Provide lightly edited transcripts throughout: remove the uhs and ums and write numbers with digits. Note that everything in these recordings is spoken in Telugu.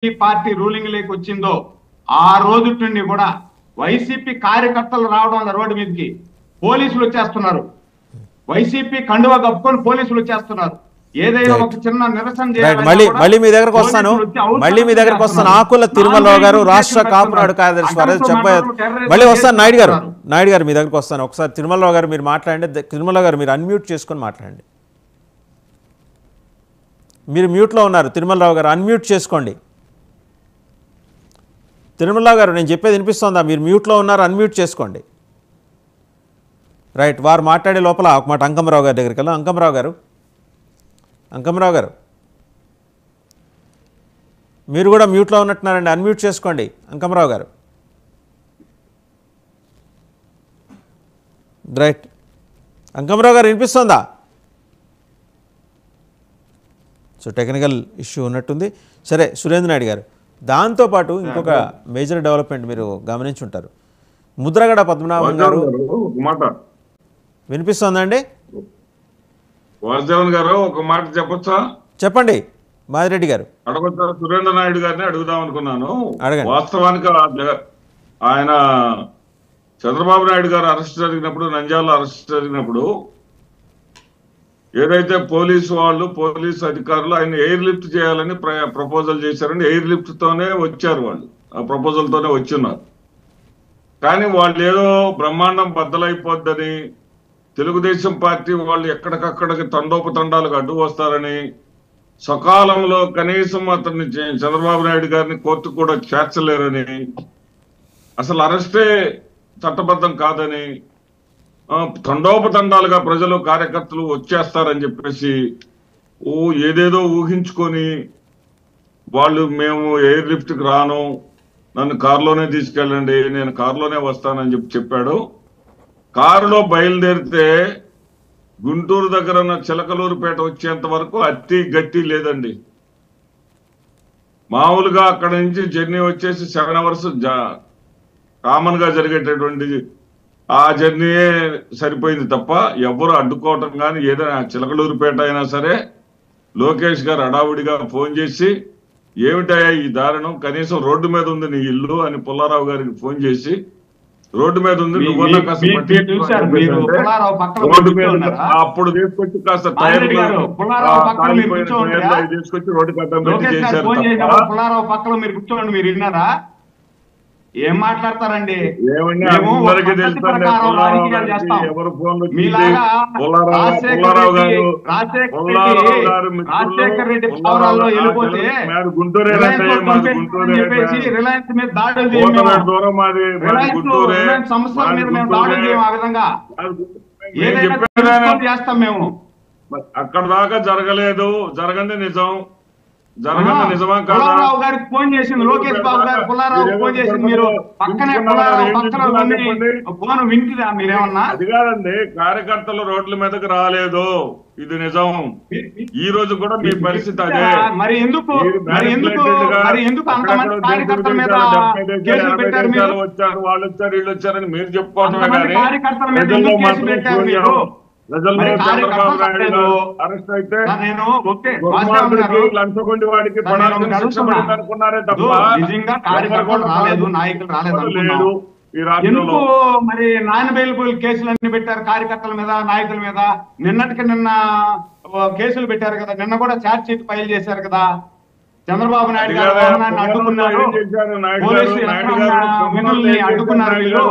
పార్టీ రూలింగ్ లేకి వచ్చిందో ఆ రోజు నుండి కూడా వైసీపీ కార్యకర్తలు రావడం రోడ్డు మీదకి పోలీసులు వచ్చేస్తున్నారు. వైసీపీ కండువా కప్పుకొని పోలీసులు వచ్చేస్తున్నారు. ఏదైనా ఒక చిన్న నిరసన మళ్ళీ మీ దగ్గరకు వస్తాను ఆకుల తిరుమలరావు గారు రాష్ట్ర కాపునాడు కార్యదర్శి మళ్ళీ వస్తాను. నాయుడు గారు మీ దగ్గరకు వస్తాను. ఒకసారి తిరుమలరావు గారు మీరు మాట్లాడండి. తిరుమలరావు గారు మీరు అన్మ్యూట్ చేసుకొని మాట్లాడండి. మీరు మ్యూట్లో ఉన్నారు. తిరుమలరావు గారు అన్మ్యూట్ చేసుకోండి. తిరుమలరావు గారు నేను చెప్పేది వినిపిస్తోందా? మీరు మ్యూట్లో ఉన్నారు, అన్మ్యూట్ చేసుకోండి. రైట్, వారు మాట్లాడే లోపల ఒక మాట అంకమరావు గారి దగ్గరికి వెళ్ళాం. అంకమరావు గారు మీరు కూడా మ్యూట్లో ఉన్నట్టున్నారండి, అన్మ్యూట్ చేసుకోండి. అంకమరావు గారు రైట్. అంకమరావు గారు వినిపిస్తోందా? సో టెక్నికల్ ఇష్యూ ఉన్నట్టుంది. సరే సురేంద్ర నాయుడు గారు, దాంతోపాటు ఇంకొక మేజర్ డెవలప్మెంట్ మీరు గమనించుంటారు. ముద్రగడ పద్మనాభం గారు వినిపిస్తోందండి? వాసుదేవన్ గారు ఒక మాట చెప్పొచ్చా? చెప్పండి మాదిరెడ్డి గారు. అడగొచ్చా? సురేంద్ర నాయుడు గారిని అడుగుదాం అనుకున్నాను. అడగండి. వాస్తవానికి ఆయన చంద్రబాబు నాయుడు గారు అరెస్ట్ జరిగినప్పుడు, నంద్యాలలో అరెస్ట్ జరిగినప్పుడు ఏదైతే పోలీసు అధికారులు ఆయన ఎయిర్ లిఫ్ట్ చేయాలని ప్రపోజల్ చేశారని ఎయిర్ లిఫ్ట్ తోనే వచ్చారు. వాళ్ళు ఆ ప్రపోజల్ తోనే వచ్చున్నారు. కానీ వాళ్ళు ఏదో బ్రహ్మాండం బద్దలైపోద్దని, తెలుగుదేశం పార్టీ వాళ్ళు ఎక్కడికక్కడికి తండోపతండాలకు అడ్డు వస్తారని, సకాలంలో కనీసం అతన్ని చంద్రబాబు నాయుడు గారిని కోర్టుకు కూడా చేర్చలేరని, అసలు అరెస్టే చట్టబద్ధం కాదని, తండోపతండాలుగా ప్రజలు కార్యకర్తలు వచ్చేస్తారని చెప్పేసి ఏదేదో ఊహించుకొని వాళ్ళు మేము ఎయిర్ లిఫ్ట్కి రాను, నన్ను కారులోనే తీసుకెళ్ళండి, నేను కారులోనే వస్తానని చెప్పాడు. కారులో బయలుదేరితే గుంటూరు దగ్గర ఉన్న చిలకలూరుపేట వచ్చేంత వరకు అత్తి గట్టి లేదండి. మామూలుగా అక్కడ నుంచి జర్నీ వచ్చేసి 7 అవర్స్ కామన్ గా జరిగేటటువంటి ఆ జర్నీయే సరిపోయింది తప్ప ఎవరు అడ్డుకోవటం కానీ ఏదైనా చిలకలూరుపేట అయినా సరే లోకేష్ గారు హడావుడిగా ఫోన్ చేసి ఏమిటయ్యా ఈ దారుణం, కనీసం రోడ్డు మీద ఉంది నీ ఇల్లు అని పుల్లారావు గారికి ఫోన్ చేసి రోడ్డు మీద ఉంది నువ్వన్నా కాస్త రోడ్డు మీద అప్పుడు తీసుకొచ్చి కాస్త టైర్ తీసుకొచ్చి రోడ్డు కట్టం పెట్టి చేశారు. ఏం మాట్లాడతారండి? అందరికీ తెలుసండి ఎవరు ఫోన్లు గుంటూరే రిలయన్స్ మీద దాడులు దూరం మాది గుంటూరే సంస్థల మీద మేము దాడులు చేయం. ఆ విధంగా చేస్తాం మేము. అక్కడ దాకా జరగలేదు, జరగండి నిజం, జరగండి నిజమా కాదా? పుల్లారావు గారికి ఫోన్ చేసింది లోకేష్ బాబు గారు, పుల్లారావు ఫోన్ చేసింది మీరు పక్కనే ఫోన్ వింటుదా మీరేమన్నా? అది కాదండి, కార్యకర్తలు రోడ్ల మీదకి రాలేదు, ఇది నిజం. ఈ రోజు కూడా మీ పరిస్థితి అదే. మరి ఎందుకు అంతమంది కార్యకర్తల మీద కేసులు పెట్టారు? వచ్చారు, వాళ్ళు వచ్చారు, వీళ్ళు వచ్చారని మీరు చెప్పుకోవటమే కానీ కార్యకర్తల మీద ఎందుకు కేసులు పెట్టారు మీరు? చంద్రబాబు నాయుడు అరెస్ట్ అయితే లంచగొండి వాడికి అనుకున్నారే తప్ప నిజంగా కార్యకర్తలు రాలేదు, నాయకులు రాలేదు. ఎందుకు మరి నాన్ అవైలబుల్ కేసులన్నీ పెట్టారు కార్యకర్తల మీద, నాయకుల మీద? నిన్నటికి నిన్న కేసులు పెట్టారు కదా, నిన్న కూడా ఛార్జ్ షీట్ ఫైల్ చేశారు కదా. చంద్రబాబు నాయుడు గారు అడ్డుకున్నారు, పోలీసులు అడ్డుకున్నారు వీళ్ళు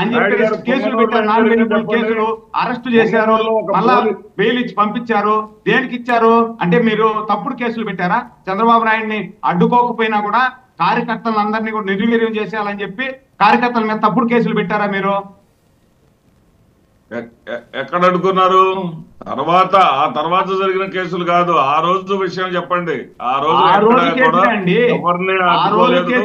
అని చెప్పి కేసులు పెట్టారు. నాన్ అవైలబుల్ కేసులు అరెస్ట్ చేశారు, మళ్ళా బెయిల్ ఇచ్చి పంపించారు. దేనికి ఇచ్చారు అంటే మీరు తప్పుడు కేసులు పెట్టారా? చంద్రబాబు నాయుడిని అడ్డుకోకపోయినా కూడా కార్యకర్తలందరినీ కూడా నిర్వీర్యం చేసేయాలని చెప్పి కార్యకర్తల మీద తప్పుడు కేసులు పెట్టారా మీరు? ఎక్కడ అడ్డుకున్నారు? ఆ తర్వాత జరిగిన కేసులు కాదు, ఆ రోజు విషయం చెప్పండి. ఆ రోజు ఎవరిని అడ్డుకోలేదు.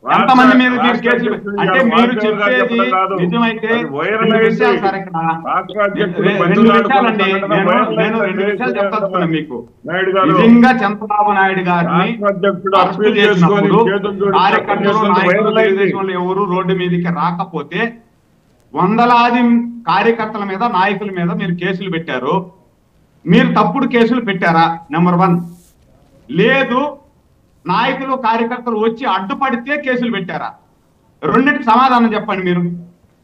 ఎంతమంది మీద మీరు కేసులు అంటే మీరు చెప్పేది నిజమైతే రెండు విషయాలు సార్ ఇక్కడ రెండు విషయాలండి నేను రెండు విషయాలు చెప్తాను మీకు నిజంగా చంద్రబాబు నాయుడు గారిని అరెస్ట్ చేసినప్పుడు కార్యకర్తలు నాయకులు తెలుగుదేశంలో ఎవరు రోడ్డు మీదకి రాకపోతే వందలాది కార్యకర్తల మీద నాయకుల మీద మీరు కేసులు పెట్టారు. మీరు తప్పుడు కేసులు పెట్టారా? నెంబర్ 1. లేదు నాయకులు కార్యకర్తలు వచ్చి అడ్డుపడితే కేసులు పెట్టారా? రెండింటికి సమాధానం చెప్పండి. మీరు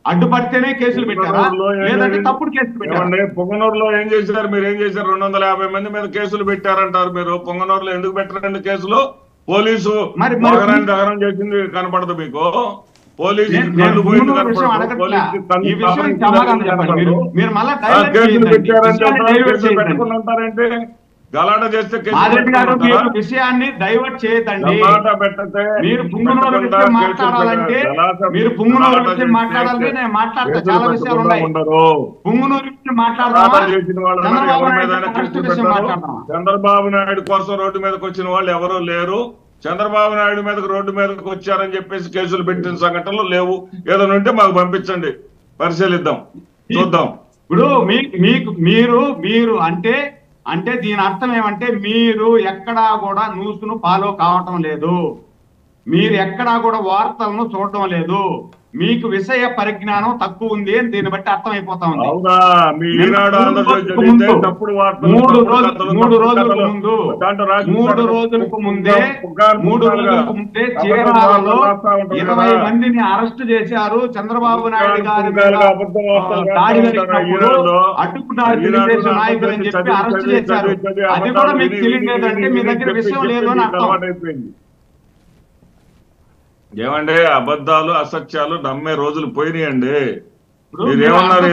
అడ్డుపడితేనే కేసులు పెట్టారా లేదంటే తప్పుడు కేసులు పెట్టారా? పొంగనూరులో ఏం చేశారు? మీరు ఏం చేశారు? 250 మంది మీద కేసులు పెట్టారంటారు. మీరు పొంగనూరులో ఎందుకు పెట్టారండి కేసులు? పోలీసు దహనం చేసింది కనపడదు మీకు? పోలీసు పెట్టుకుంటారంటే గలాట చేస్తే విషయాన్ని డైవర్ట్ చేయదండి. మీరు పుంగనూరు మాట్లాడాలంటే మీరు పుంగనూరు విషయం మాట్లాడాలంటే నేను మాట్లాడతా. చాలా విషయాలు ఉన్నాయి. పుంగనూరు విషయం మాట్లాడదామా? చంద్రబాబు నాయుడు కోసం రోడ్డు మీదకి వచ్చిన వాళ్ళు ఎవరూ లేరు. చంద్రబాబు నాయుడు మీదకి రోడ్డు మీదకి వచ్చారని చెప్పేసి కేసులు పెట్టిన సంఘటనలు లేవు. ఏదైనా ఉంటే మాకు పంపించండి, పరిశీలిద్దాం, చూద్దాం. ఇప్పుడు మీరు అంటే దీని అర్థం ఏమంటే మీరు ఎక్కడా కూడా న్యూస్ను ఫాలో కావటం లేదు, మీరు ఎక్కడా కూడా వార్తలను చూడటం లేదు, మీకు విషయ పరిజ్ఞానం తక్కువ ఉంది అని దీన్ని బట్టి అర్థమైపోతా ఉంది. 3 రోజులకు ముందే చీరాలలో 20 మందిని అరెస్ట్ చేశారు. చంద్రబాబు నాయుడు గారి మీద దాడి జరిగినప్పుడు అడ్డుకున్నారు తెలుగుదేశం నాయకులు అని చెప్పి అరెస్ట్ చేశారు. అది కూడా మీకు తెలియలేదంటే మీ దగ్గర విషయం లేదు అని అర్థం. ఏమంటే అబద్ధాలు అసత్యాలు నమ్మే రోజులు పోయినాయండి. మీరేమన్నారు?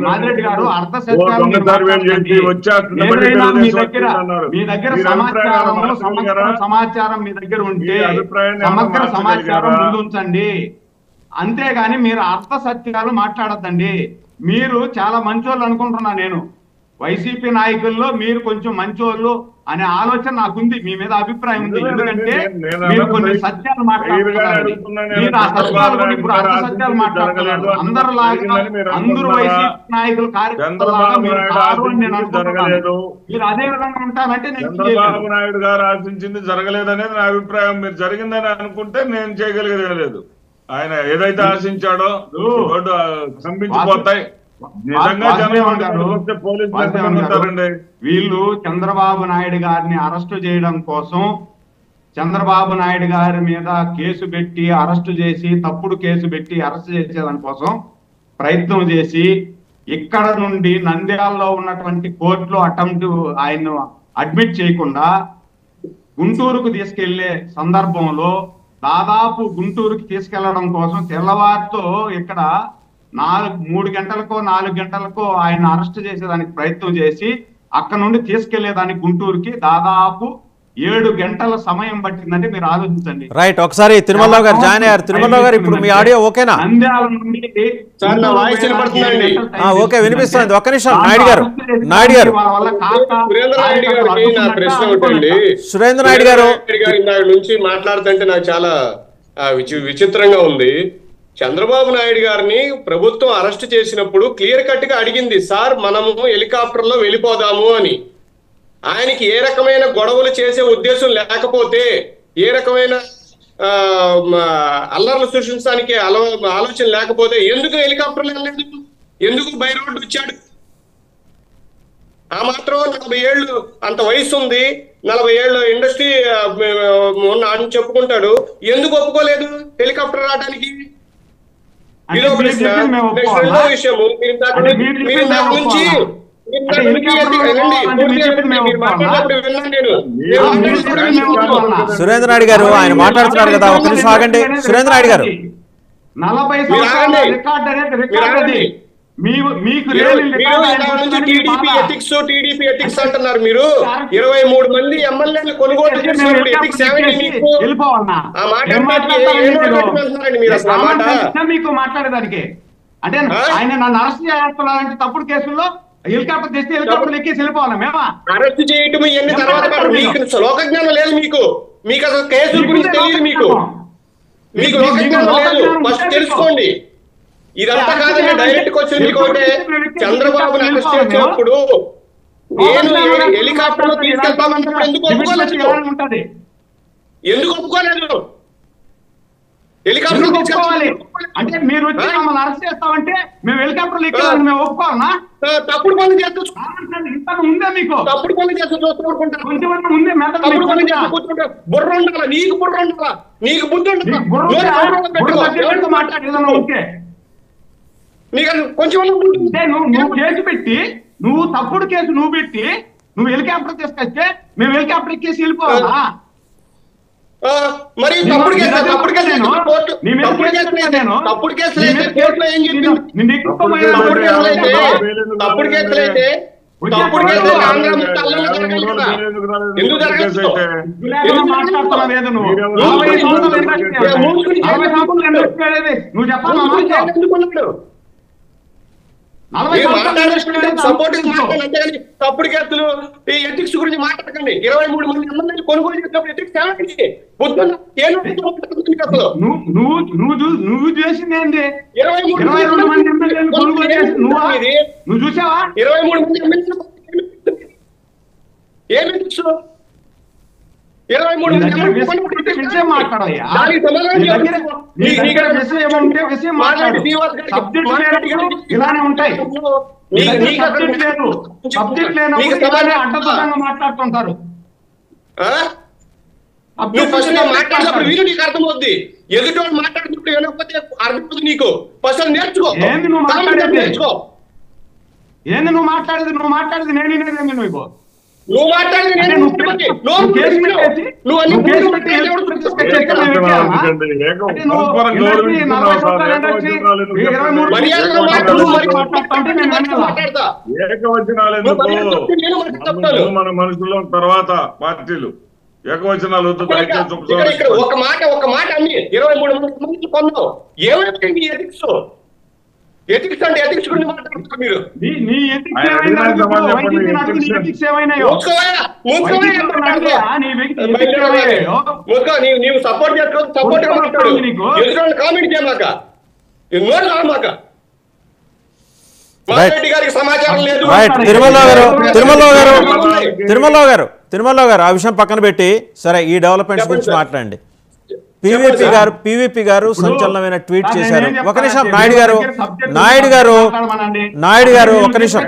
మాదిరెడ్డి గారు అర్థ సత్యాలు మీ దగ్గర సమాచారం మీ దగ్గర ఉంటే సమగ్ర సమాచారం ముందుంచండి, అంతేగాని మీరు అర్థ సత్యాలు మాట్లాడద్దండి. మీరు చాలా మంచోళ్ళు అనుకుంటున్నా నేను. వైసీపీ నాయకుల్లో మీరు కొంచెం మంచోళ్ళు అనే ఆలోచన నాకుంది, మీ మీద అభిప్రాయం ఉంది. ఎందుకంటే మీరు కొన్ని సత్యాలు మాట్లాడుతున్నారు. మీరు ఆ సత్యాలు ఇప్పుడు అర్థ సత్యాలు మాట్లాడుతున్నారు. అందరిలాగా అందరూ వైసీపీ నాయకులు కార్యకర్తలాగా మీరు అదే విధంగా ఉంటానంటే చంద్రబాబు నాయుడు గారు ఆశించింది జరగలేదనేది నా అభిప్రాయం. మీరు జరిగిందని అనుకుంటే నేను చేయగలిగేది లేదు. ఆయన ఏదైతే ఆశించాడో రోడ్డు స్తంభించిపోతాయి. వీళ్ళు చంద్రబాబు నాయుడు గారిని అరెస్టు చేయడం కోసం, చంద్రబాబు నాయుడు గారి మీద కేసు పెట్టి అరెస్టు చేసి తప్పుడు కేసు పెట్టి అరెస్ట్ చేసేదాని కోసం ప్రయత్నం చేసి ఇక్కడ నుండి నంద్యాలలో ఉన్నటువంటి కోర్టులో ఆయన్ను అడ్మిట్ చేయకుండా గుంటూరుకు తీసుకెళ్లే సందర్భంలో దాదాపు గుంటూరుకి తీసుకెళ్లడం కోసం తెల్లవారితో ఇక్కడ 3 గంటలకో 4 గంటలకో ఆయన అరెస్ట్ చేసేదానికి ప్రయత్నం చేసి అక్కడ నుండి తీసుకెళ్లేదానికి గుంటూరుకి దాదాపు 7 గంటల సమయం పట్టిందంటే మీరు ఆలోచించండి. రైట్, ఒకసారి తిరుమలరావు గారు జాయిన్ అయ్యారు. తిరుమలరావు గారు ఇప్పుడు మీ ఆడియో ఓకేనా? నంద్యాల నుండి ఓకే, వినిపిస్తుంది. ఒక్క నిమిషం నాయుడు గారు సురేంద్ర నాయుడు గారు నుంచి మాట్లాడుతుంటే నాకు చాలా విచిత్రంగా ఉంది. చంద్రబాబు నాయుడు గారిని ప్రభుత్వం అరెస్ట్ చేసినప్పుడు క్లియర్ కట్ గా అడిగింది, సార్ మనము హెలికాప్టర్ లో వెళ్ళిపోదాము అని. ఆయనకి ఏ రకమైన గొడవలు చేసే ఉద్దేశం లేకపోతే, ఏ రకమైన అల్లర్లు సృష్టించడానికి ఆలోచన లేకపోతే ఎందుకు హెలికాప్టర్లు వెళ్ళలేదు? ఎందుకు బై రోడ్డు వచ్చాడు? ఆ మాత్రం 40 ఏళ్ళు అంత వయసు ఉంది, 40 ఏళ్ళు ఇండస్ట్రీ అని చెప్పుకుంటాడు. ఎందుకు ఒప్పుకోలేదు హెలికాప్టర్ రావడానికి? ఇదో ప్రశ్న. రెండో విషయము, సురేంద్ర నాయుడు గారు ఆయన మాట్లాడుతున్నారు కదా, ఒక నిమిషం ఆగండి. సురేంద్ర నాయుడు గారు 40 సంవత్సరాల రికార్డ్ అనేది రికార్డ్ అది. టీడీపీ ఎథిక్స్ అంటున్నారు మీరు. 23 మంది ఎమ్మెల్యేలు కొనుగోలు చేసినప్పుడు ఎథిక్స్ మీకు మాట్లాడేదానికి అంటే ఆయన నన్ను అరెస్ట్ చేస్తున్నారంటే తప్పుడు కేసుల్లో హెలికాప్టర్ తెస్తే హెలికాప్టర్ ఎక్కేసి వెళ్ళిపోవాలా? మేమా అరెస్ట్ చేయటం ఇవన్నీ తర్వాత మీకు లోకజ్ఞానం లేదు. మీకు అసలు కేసుల గురించి తెలియదు. మీకు మీకు లోకజ్ఞానం లేదు, ఫస్ట్ తెలుసుకోండి. ఇదంతా కాదండి, డైరెక్ట్ క్వశ్చన్ మీకు ఒకటే. చంద్రబాబుని అరెస్ట్ చేసినప్పుడు నేను హెలికాప్టర్ లో తీసుకెళ్తామన్నప్పుడు ఎందుకు ఒప్పుకోలేదు? ఎందుకు ఒప్పుకోలేదు? హెలికాప్టర్ ఒప్పుకోవాలి అంటే మీరు వచ్చి మమ్మల్ని అరెస్ట్ చేస్తామంటే మేము హెలికాప్టర్ ఎక్కాలని మేము ఒప్పుకోవాలన్నా? తప్పుడు పనులు చేస్తూ ఇంతకు ముందే మీకు తప్పుడు పనులు చేస్తూ చూసుకుంటారు. కొంచెం ముందే తప్పుడు పనులు చేస్తూ కూర్చుంటారు. బుర్ర ఉండాలా నీకు? బుర్ర ఉండాలా నీకు? బుద్ధి ఉండాలా? మాట్లాడేదన్నా ఓకే, నీకు కొంచెం నువ్వు కేసు పెట్టి నువ్వు తప్పుడు కేసు నువ్వు పెట్టి నువ్వు హెలికాప్టర్ తీసుకొస్తే మేము హెలికాప్టర్ ఎక్కేసి వెళ్ళిపోవాలా? మరి తప్పుడు కేసు తప్పుడు కేసు తప్పుడు కేసులు అయితే కోర్టులో ఏం చెప్పింది? తప్పుడు కేసులు అయితే ఆంధ్ర ముక్త అల్లంగా జరగాలి కదా, ఎందుకు జరగచ్చు? నువ్వు చెప్పాలి తప్పుడు కేసులు ఈ ఎథిక్స్ గురించి మాట్లాడకండి. 23 మంది ఎమ్మెల్యేలు కొనుగోలు చేసినప్పుడు ఎథిక్స్ నువ్వు చేసింది ఏంటి? 23 మంది ఎమ్మెల్యేలు కొనుగోలు చేసి నువ్వు చూసావా? 23 మంది ఎమ్మెల్యేలు ఏం ఎథిక్స్? 23 విషయం మాట్లాడయ్యా, ఇలానే ఉంటాయి. సబ్జెక్ట్ లేనప్పుడు అడ్డదూరంగా మాట్లాడుతుంటారు. మాట్లాడినప్పుడు వీరు నీకు అర్థమవుద్ది, ఎదుటి మాట్లాడినప్పుడు వినకపోతే అర్థమవుతుంది నీకు. ఫస్ట్ నేర్చుకో. ఏంది నువ్వు మాట్లాడేది? ఏంది నువ్వు మాట్లాడేది? నువ్వు మాట్లాడేది నేను నువ్వు నువ్వు మాట్లాడేది మన మనుషుల్లో తర్వాత పార్టీలు ఏకవచనాలు ఒక మాట అన్ని 23 మంది పొందాం. ఏమైపోయింది ఎథిక్స్? ఎథిక్స్ అంటే ఎథిక్స్ గురించి మాట్లాడుతున్నారు మీరు. నీవు సపోర్ట్ చేస్తావు, సపోర్ట్ గా మాట్లాడు. ఎదురు కామెంట్ చేయమాక, నోరు రామాక. మారెడ్డి గారికి సమాచారం లేదు. తిరుమల గారు ఆ విషయం పక్కన పెట్టి సరే ఈ డెవలప్మెంట్స్ గురించి మాట్లాడండి. పివిపి గారు సంచలనమైన ట్వీట్ చేశారు. ఒక నిమిషం నాయుడు గారు ఒక నిమిషం